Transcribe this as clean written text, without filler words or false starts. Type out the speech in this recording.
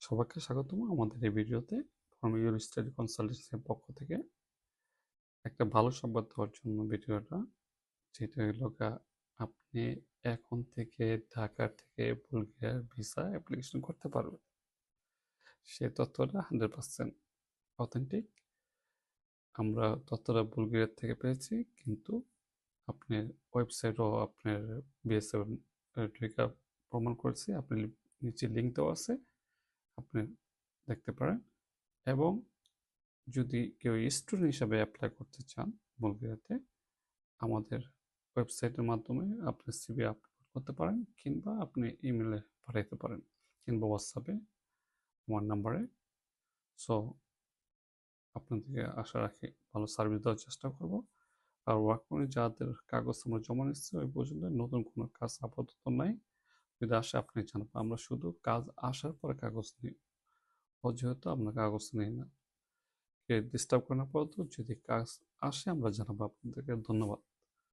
সবাইকে স্বাগতম আমাদের এই ভিডিওতে। ফ্রম ইউর স্টাডি কনসালটেন্সির পক্ষ থেকে একটা ভালো সংবাদ দেওয়ার জন্য ভিডিওটা, যেটা হলো আপনি এখন থেকে ঢাকা থেকে বুলগেরিয়ার ভিসা অ্যাপ্লিকেশন করতে পারবেন। সে তথ্যটা 100% অথেন্টিক। আমরা তথ্যটা বুলগেরিয়া থেকে পেয়েছি, কিন্তু আপনার ওয়েবসাইটও আপনার BS7 ঢাকা প্রমাণ করেছি। আপনি নিচে লিঙ্ক দেওয়া আছে, আপনি দেখতে পারেন। এবং যদি কেউ স্টুডেন্ট হিসাবে অ্যাপ্লাই করতে চান বুলগেরিয়াতে, আমাদের ওয়েবসাইটের মাধ্যমে আপনি CV আপলোড করতে পারেন, কিংবা আপনি ইমেলে পাঠাইতে পারেন, কিংবা হোয়াটসঅ্যাপে আমার নাম্বারে। সো আপনাদেরকে আশা রাখি ভালো সার্ভিস দেওয়ার চেষ্টা করব। আর ওয়ার্ক পারমিট যাদের কাগজ আমরা জমা নিচ্ছি ওই পর্যন্ত নতুন কোনো কাজ আপাতত নাই। যদি আসে আপনি জানাবো, আমরা শুধু কাজ আসার পরে কাগজ নিই, যেহেতু আমরা কাগজ নিই না। ডিস্টার্ব করার পর যদি কাজ আসে আমরা জানাবো আপনাদেরকে। ধন্যবাদ।